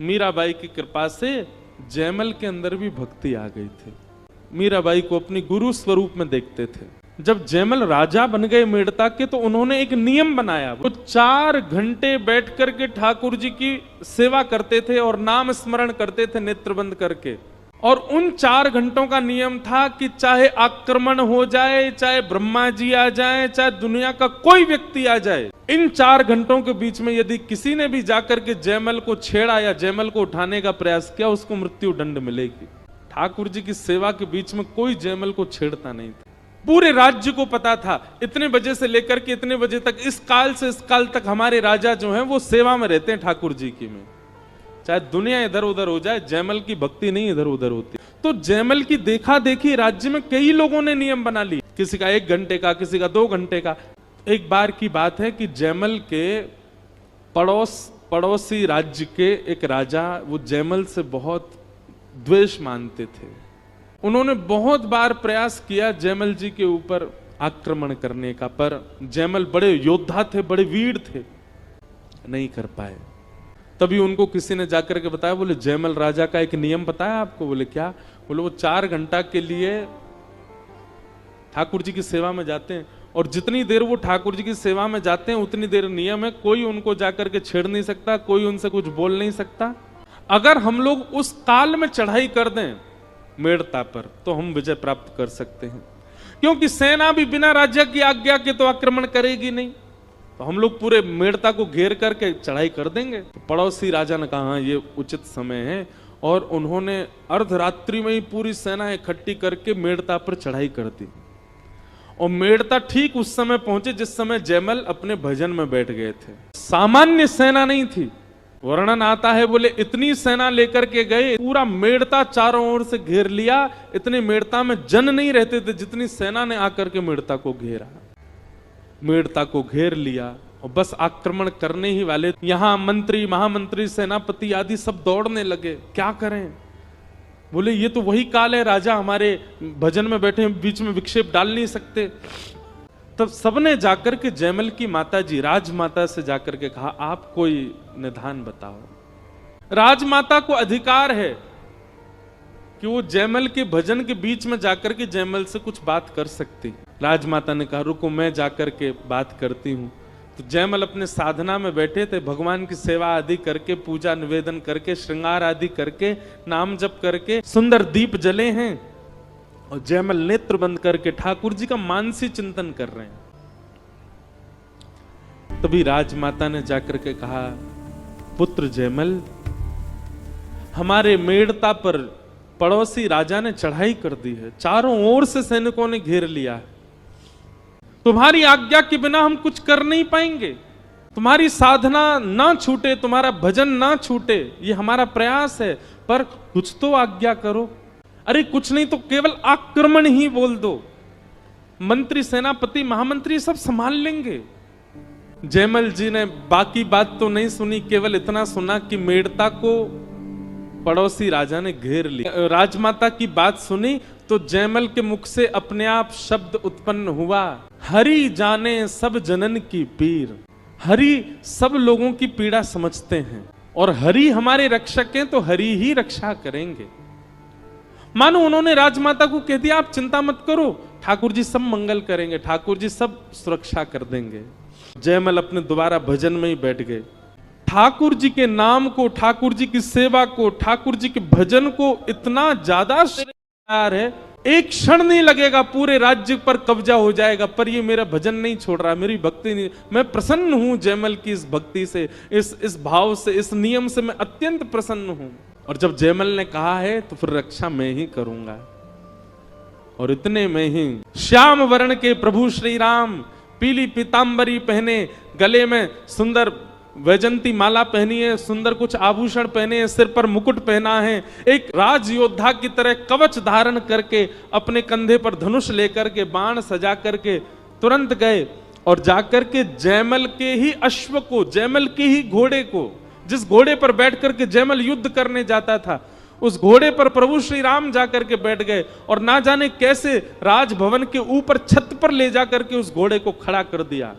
मीराबाई की कृपा से जयमल के अंदर भी भक्ति आ गई थी। मीराबाई को अपनी गुरु स्वरूप में देखते थे। जब जयमल राजा बन गए मेड़ता के तो उन्होंने एक नियम बनाया। वो 4 घंटे बैठ करके ठाकुर जी की सेवा करते थे और नाम स्मरण करते थे नेत्र बंद करके। और उन 4 घंटों का नियम था कि चाहे आक्रमण हो जाए, चाहे ब्रह्मा जी आ जाए, चाहे दुनिया का कोई व्यक्ति आ जाए, इन 4 घंटों के बीच में यदि किसी ने भी जाकर के जयमल को छेड़ा या जयमल को उठाने का प्रयास किया, उसको मृत्यु दंड मिलेगी। ठाकुर जी की सेवा के बीच में कोई जयमल को छेड़ता नहीं था। पूरे राज्य को पता था इतने बजे से लेकर के इतने बजे तक, इस काल से इस काल तक हमारे राजा जो हैं वो सेवा में रहते हैं ठाकुर जी की में। चाहे दुनिया इधर उधर हो जाए, जयमल की भक्ति नहीं इधर उधर होती। तो जयमल की देखा देखी राज्य में कई लोगों ने नियम बना लिए, किसी का 1 घंटे का, किसी का 2 घंटे का। एक बार की बात है कि जयमल के पड़ोसी राज्य के एक राजा वो जयमल से बहुत द्वेष मानते थे। उन्होंने बहुत बार प्रयास किया जयमल जी के ऊपर आक्रमण करने का, पर जयमल बड़े योद्धा थे, बड़े वीर थे, नहीं कर पाए। तभी उनको किसी ने जाकर के बताया, बोले जयमल राजा का एक नियम बताया आपको? बोले क्या? बोले वो 4 घंटा के लिए ठाकुर जी की सेवा में जाते हैं और जितनी देर वो ठाकुर जी की सेवा में जाते हैं उतनी देर नियम है, कोई उनको जाकर के छेड़ नहीं सकता, कोई उनसे कुछ बोल नहीं सकता। अगर हम लोग उस काल में चढ़ाई कर दें मेड़ता पर तो हम विजय प्राप्त कर सकते हैं, क्योंकि सेना भी बिना राजा की आज्ञा के तो आक्रमण करेगी नहीं। तो हम लोग पूरे मेड़ता को घेर करके चढ़ाई कर देंगे। तो पड़ोसी राजा ने कहा ये उचित समय है, और उन्होंने अर्धरात्रि में ही पूरी सेना इकट्ठी करके मेड़ता पर चढ़ाई कर दी। और मेड़ता ठीक उस समय पहुंचे जिस समय जयमल अपने भजन में बैठ गए थे। सामान्य सेना नहीं थी, वर्णन आता है बोले इतनी सेना लेकर के गए, पूरा मेड़ता चारों ओर से घेर लिया। इतने मेड़ता में जन नहीं रहते थे जितनी सेना ने आकर के मेड़ता को घेरा। मेड़ता को घेर लिया और बस आक्रमण करने ही वाले। यहां मंत्री, महामंत्री, सेनापति आदि सब दौड़ने लगे, क्या करें? बोले ये तो वही काल है, राजा हमारे भजन में बैठे, बीच में विक्षेप डाल नहीं सकते। तब सबने जाकर के जयमल की माता जी, राजमाता से जाकर के कहा आप कोई निदान बताओ। राजमाता को अधिकार है कि वो जयमल के भजन के बीच में जाकर के जयमल से कुछ बात कर सकती। राजमाता ने कहा रुको मैं जाकर के बात करती हूं। तो जयमल अपने साधना में बैठे थे, भगवान की सेवा आदि करके, पूजा निवेदन करके, श्रृंगार आदि करके, नाम जप करके, सुंदर दीप जले हैं और जयमल नेत्र बंद करके ठाकुर जी का मानसी चिंतन कर रहे हैं। तभी राजमाता ने जाकर के कहा पुत्र जयमल, हमारे मेड़ता पर पड़ोसी राजा ने चढ़ाई कर दी है, चारों ओर से सैनिकों ने घेर लिया है, तुम्हारी आज्ञा के बिना हम कुछ कर नहीं पाएंगे। तुम्हारी साधना ना छूटे, तुम्हारा भजन ना छूटे, ये हमारा प्रयास है, पर कुछ तो आज्ञा करो। अरे कुछ नहीं तो केवल आक्रमण ही बोल दो, मंत्री, सेनापति, महामंत्री सब संभाल लेंगे। जयमल जी ने बाकी बात तो नहीं सुनी, केवल इतना सुना कि मेड़ता को पड़ोसी राजा ने घेर लिया। राजमाता की बात सुनी तो जयमल के मुख से अपने आप शब्द उत्पन्न हुआ, हरि जाने सब जनन की पीर। हरि सब लोगों की पीड़ा समझते हैं और हरि हमारे रक्षक हैं, तो हरि ही रक्षा करेंगे। मानो उन्होंने राजमाता को कह दिया आप चिंता मत करो, ठाकुर जी सब मंगल करेंगे, ठाकुर जी सब सुरक्षा कर देंगे। जयमल अपने दोबारा भजन में ही बैठ गए। ठाकुर जी के नाम को, ठाकुर जी की सेवा को, ठाकुर जी के भजन को इतना ज्यादा प्यार है, एक क्षण नहीं लगेगा पूरे राज्य पर कब्जा हो जाएगा, पर ये मेरा भजन नहीं छोड़ रहा, मेरी भक्ति नहीं। मैं प्रसन्न हूं जयमल की इस भक्ति से, इस भाव से, इस नियम से मैं अत्यंत प्रसन्न हूं। और जब जयमल ने कहा है तो फिर रक्षा मैं ही करूंगा। और इतने में ही श्याम वर्ण के प्रभु श्री राम पीली पीतांबरी पहने, गले में सुंदर वैजंती माला पहनी है, सुंदर कुछ आभूषण पहने हैं, सिर पर मुकुट पहना है, एक राज योद्धा की तरह कवच धारण करके, अपने कंधे पर धनुष लेकर के, बाण सजा करके तुरंत गए और जाकर के जयमल के ही अश्व को, जयमल के ही घोड़े को, जिस घोड़े पर बैठ करके जयमल युद्ध करने जाता था, उस घोड़े पर प्रभु श्री राम जाकर के बैठ गए और ना जाने कैसे राजभवन के ऊपर छत पर ले जाकर के उस घोड़े को खड़ा कर दिया।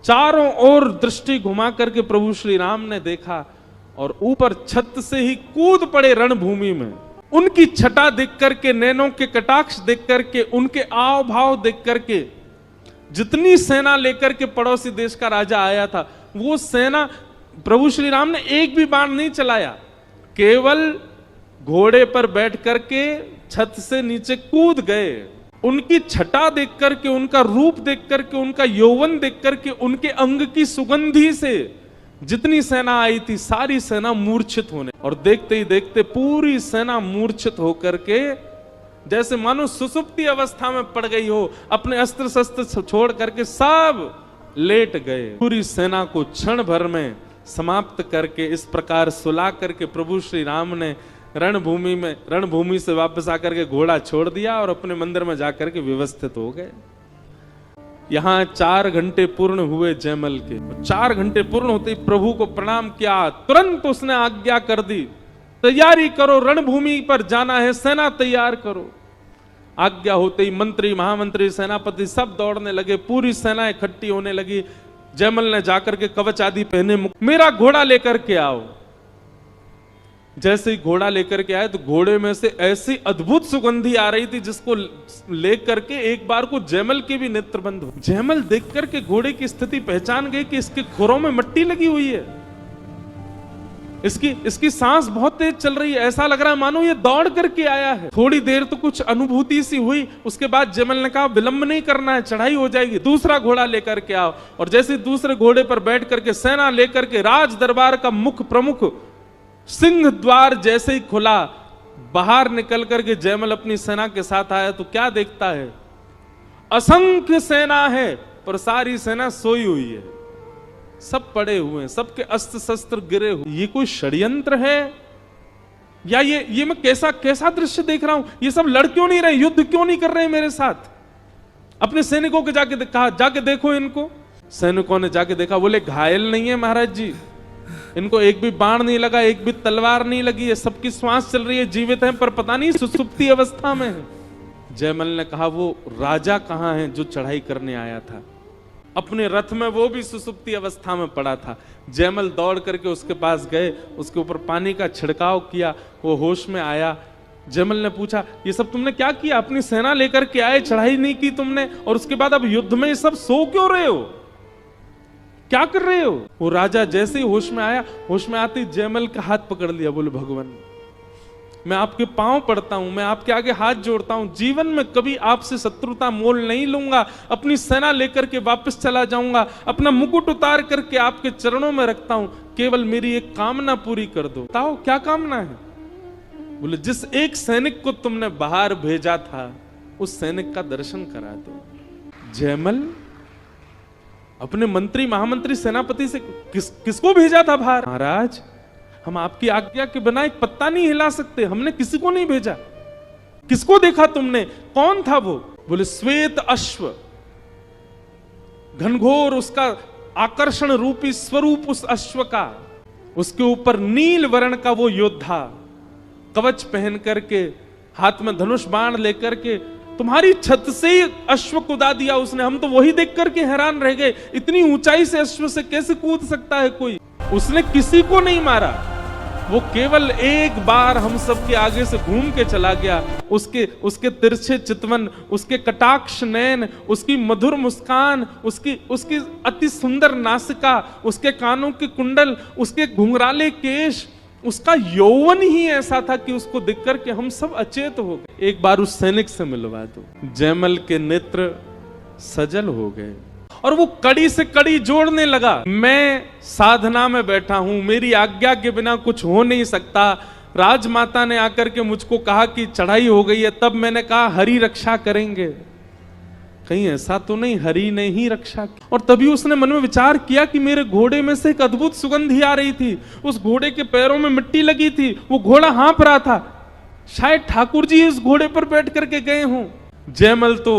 चारों ओर दृष्टि घुमा करके प्रभु श्री राम ने देखा और ऊपर छत से ही कूद पड़े रणभूमि में। उनकी छटा देख करके, नैनों के कटाक्ष देख करके, उनके आव भाव देख करके, जितनी सेना लेकर के पड़ोसी देश का राजा आया था, वो सेना प्रभु श्री राम ने एक भी बाण नहीं चलाया, केवल घोड़े पर बैठ करके छत से नीचे कूद गए। उनकी छटा देख करके, उनका रूप देख करके, उनका यौवन देख करके, उनके अंग की सुगंधी से जितनी सेना आई थी सारी सेना मूर्छित होने, और देखते ही देखते पूरी सेना मूर्छित होकर के जैसे मानो सुसुप्ति अवस्था में पड़ गई हो, अपने अस्त्र शस्त्र छोड़ करके सब लेट गए। पूरी सेना को क्षण भर में समाप्त करके इस प्रकार सुला करके प्रभु श्री राम ने रणभूमि से वापस आकर के घोड़ा छोड़ दिया और अपने मंदिर में जाकर के व्यवस्थित हो गए। यहां 4 घंटे पूर्ण हुए जयमल के। 4 घंटे पूर्ण होते ही प्रभु को प्रणाम किया, तुरंत उसने आज्ञा कर दी, तैयारी करो, रणभूमि पर जाना है, सेना तैयार करो। आज्ञा होते ही मंत्री, महामंत्री, सेनापति सब दौड़ने लगे, पूरी सेना इकट्ठी होने लगी। जयमल ने जाकर के कवच आदि पहने, मेरा घोड़ा लेकर के आओ। जैसे ही घोड़ा लेकर के आए तो घोड़े में से ऐसी अद्भुत सुगंधी आ रही थी जिसको लेकर के एक बार को जयमल के भी नेत्र बंद हो। जयमल देख करके घोड़े की स्थिति पहचान गए कि इसके खुरों में मिट्टी लगी हुई है, इसकी सांस बहुत तेज चल रही है, ऐसा लग रहा है मानो ये दौड़ करके आया है। थोड़ी देर तो कुछ अनुभूति सी हुई, उसके बाद जयमल ने कहा विलंब नहीं करना है, चढ़ाई हो जाएगी, दूसरा घोड़ा लेकर के आओ। और जैसे दूसरे घोड़े पर बैठ करके सेना लेकर के राज दरबार का मुख प्रमुख सिंह द्वार जैसे ही खुला, बाहर निकल करके जयमल अपनी सेना के साथ आया तो क्या देखता है, असंख्य सेना है पर सारी सेना सोई हुई है, सब पड़े हुए हैं, सबके अस्त्र शस्त्र गिरे हुए। ये कोई षड्यंत्र है या ये मैं कैसा दृश्य देख रहा हूं? ये सब लड़ क्यों नहीं रहे, युद्ध क्यों नहीं कर रहे मेरे साथ? अपने सैनिकों को जाके देखो इनको। सैनिकों ने जाके देखा, बोले घायल नहीं है महाराज जी, इनको एक भी बाण नहीं लगा, एक भी तलवार नहीं लगी है, सबकी श्वास चल रही है, जीवित हैं, पर पता नहीं सुसुप्ति अवस्था में है। जयमल ने कहा वो राजा कहां है जो चढ़ाई करने आया था? अपने रथ में वो भी सुसुप्ति अवस्था में पड़ा था। जयमल दौड़ करके उसके पास गए, उसके ऊपर पानी का छिड़काव किया, वो होश में आया। जयमल ने पूछा ये सब तुमने क्या किया? अपनी सेना लेकर के आए, चढ़ाई नहीं की तुमने, और उसके बाद अब युद्ध में ये सब सो क्यों रहे हो, क्या कर रहे हो? वो राजा जैसे ही होश में आया, होश में आते ही जयमल का हाथ पकड़ लिया, बोले भगवान मैं आपके पांव पड़ता हूं, मैं आपके आगे हाथ जोड़ता हूं, जीवन में कभी आपसे शत्रुता मोल नहीं लूंगा, अपनी सेना लेकर के वापस चला जाऊंगा, अपना मुकुट उतार करके आपके चरणों में रखता हूं, केवल मेरी एक कामना पूरी कर दो। बताओ क्या कामना है? बोले जिस एक सैनिक को तुमने बाहर भेजा था उस सैनिक का दर्शन करा दो। जयमल अपने मंत्री, महामंत्री, सेनापति से किसको भेजा था बाहर? महाराज हम आपकी आज्ञा के बिना एक पत्ता नहीं हिला सकते, हमने किसी को नहीं भेजा। किसको देखा तुमने? कौन था वो? बोले श्वेत अश्व, घनघोर उसका आकर्षण रूपी स्वरूप उस अश्व का, उसके ऊपर नील वर्ण का वो योद्धा, कवच पहन करके, हाथ में धनुष बाण लेकर के, तुम्हारी छत से ही अश्व कूदा दिया उसने। हम तो वही देख करके हैरान रह गए, इतनी ऊंचाई से अश्व से कैसे कूद सकता है कोई? उसने किसी को नहीं मारा, वो केवल एक बार हम सब के आगे से घूम के चला गया। उसके तिरछे चितवन, उसके कटाक्ष नयन, उसकी मधुर मुस्कान, उसकी अति सुंदर नासिका, उसके कानों के कुंडल, उसके घुंघराले केश, उसका यौवन ही ऐसा था कि उसको देख करके हम सब अचेत हो गए। एक बार उस सैनिक से मिलवा दो। जयमल के नेत्र सजल हो गए और वो कड़ी से कड़ी जोड़ने लगा। मैं साधना में बैठा हूं, मेरी आज्ञा के बिना कुछ हो नहीं सकता। राजमाता ने आकर के मुझको कहा कि चढ़ाई हो गई है, तब मैंने कहा हरि रक्षा करेंगे। कहीं ऐसा तो नहीं हरि ने ही रक्षा की? और तभी उसने मन में विचार किया कि मेरे घोड़े में से एक अद्भुत सुगंधी आ रही थी, उस घोड़े के पैरों में मिट्टी लगी थी, वो घोड़ा हाँफ रहा था, शायद ठाकुर जी उस घोड़े पर बैठ करके गए हों। जयमल तो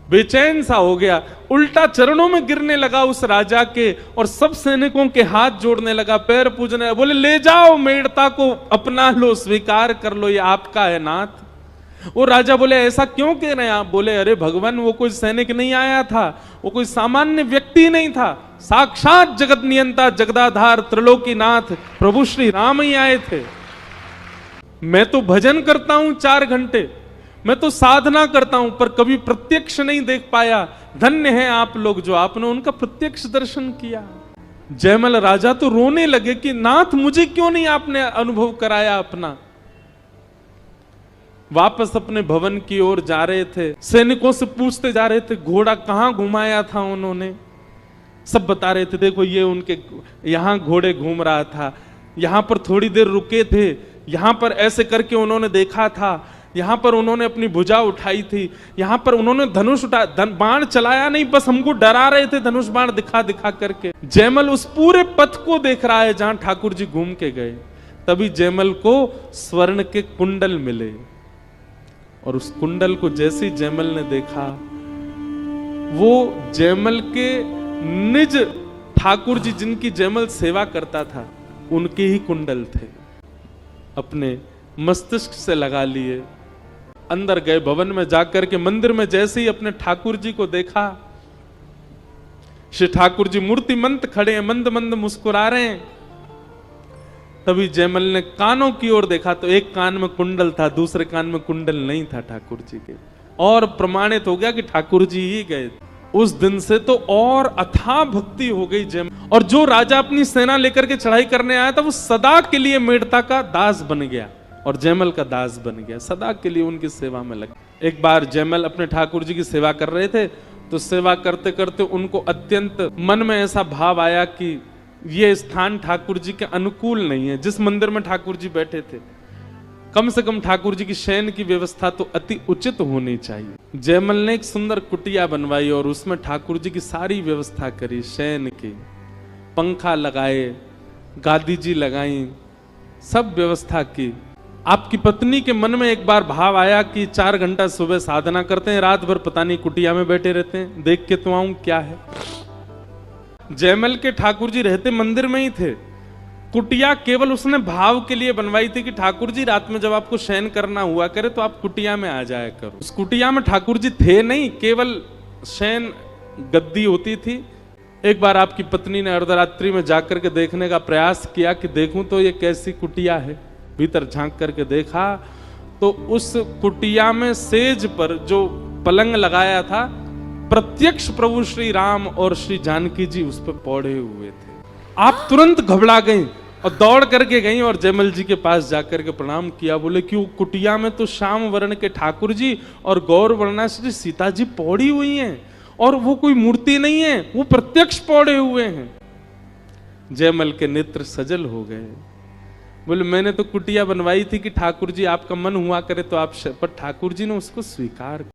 बेचैन सा हो गया, उल्टा चरणों में गिरने लगा उस राजा के, और सब सैनिकों के हाथ जोड़ने लगा, पैर पूजने लगा। बोले ले जाओ मेड़ता को, अपना लो, स्वीकार कर लो, ये आपका है नाथ। वो राजा बोले ऐसा क्यों कह रहे हैं आप? बोले अरे भगवान, वो कोई सैनिक नहीं आया था, वो कोई सामान्य व्यक्ति नहीं था, साक्षात जगत नियंता जगदाधार त्रिलोकीनाथ प्रभु श्री राम ही आए थे। मैं तो भजन करता हूं 4 घंटे, मैं तो साधना करता हूं, पर कभी प्रत्यक्ष नहीं देख पाया। धन्य है आप लोग जो आपने उनका प्रत्यक्ष दर्शन किया। जयमल राजा तो रोने लगे कि नाथ मुझे क्यों नहीं आपने अनुभव कराया अपना। वापस अपने भवन की ओर जा रहे थे, सैनिकों से पूछते जा रहे थे घोड़ा कहां घुमाया था उन्होंने। सब बता रहे थे, देखो ये उनके यहां घोड़े घूम रहा था, यहां पर थोड़ी देर रुके थे, यहां पर ऐसे करके उन्होंने देखा था, यहां पर उन्होंने अपनी भुजा उठाई थी, यहां पर उन्होंने धनुष उठा, बाण चलाया नहीं, बस हमको डरा रहे थे धनुष बाण दिखा दिखा करके। जयमल उस पूरे पथ को देख रहा है जहां ठाकुर जी घूम के गए। तभी जयमल को स्वर्ण के कुंडल मिले, और उस कुंडल को जैसे ही जयमल ने देखा, वो जयमल के निज ठाकुर जी जिनकी जयमल सेवा करता था उनके ही कुंडल थे। अपने मस्तिष्क से लगा लिए, अंदर गए, भवन में जाकर के मंदिर में जैसे ही अपने ठाकुर जी को देखा, श्री ठाकुर जी मूर्तिमंत खड़े हैं, मंद मंद मुस्कुरा रहे हैं। तभी जयमल ने कानों की ओर देखा तो एक कान में कुंडल था, दूसरे कान में कुंडल नहीं था ठाकुर जी के, और प्रमाणित हो गया कि ठाकुर जी ही गए। उस दिन से तो और अथाह भक्ति हो गई जयमल। और जो राजा अपनी सेना लेकर के चढ़ाई करने आया था वो सदा के लिए मेड़ता का दास बन गया और जयमल का दास बन गया, सदा के लिए उनकी सेवा में लग। एक बार जयमल अपने ठाकुर जी की सेवा कर रहे थे, तो सेवा करते करते उनको अत्यंत मन में ऐसा भाव आया कि ये स्थान ठाकुर जी के अनुकूल नहीं है। जिस मंदिर में ठाकुर जी बैठे थे, कम से कम ठाकुर जी की शयन की व्यवस्था तो अति उचित होनी चाहिए। जयमल ने एक सुंदर कुटिया बनवाई और उसमें ठाकुर जी की सारी व्यवस्था करी, शयन की, पंखा लगाए, गादी जी लगाई, सब व्यवस्था की। आपकी पत्नी के मन में एक बार भाव आया कि 4 घंटा सुबह साधना करते हैं, रात भर पता नहीं कुटिया में बैठे रहते हैं, देख के तो आऊं क्या है। जयमल के ठाकुर जी रहते मंदिर में ही थे, कुटिया केवल उसने भाव के लिए बनवाई थी कि ठाकुर जी रात में जब आपको शयन करना हुआ करे तो आप कुटिया में आ जाया करो। उस कुटिया में ठाकुर जी थे नहीं, केवल शयन गद्दी होती थी। एक बार आपकी पत्नी ने अर्धरात्रि में जाकर के देखने का प्रयास किया कि देखूं तो ये कैसी कुटिया है। भीतर झांक करके देखा तो उस कुटिया में सेज पर जो पलंग लगाया था, प्रत्यक्ष प्रभु श्री राम और श्री जानकी जी उस पर पौड़े हुए थे। आप तुरंत घबरा गई और दौड़ करके गई और जयमल जी के पास जाकर के प्रणाम किया। बोले क्यों? कुटिया में तो श्याम वर्ण के ठाकुर जी और गौर वर्णा श्री सीता जी पौड़ी हुई हैं, और वो कोई मूर्ति नहीं है, वो प्रत्यक्ष पौड़े हुए हैं। जयमल के नेत्र सजल हो गए। बोले मैंने तो कुटिया बनवाई थी कि ठाकुर जी आपका मन हुआ करे तो आप, पर ठाकुर जी ने उसको स्वीकार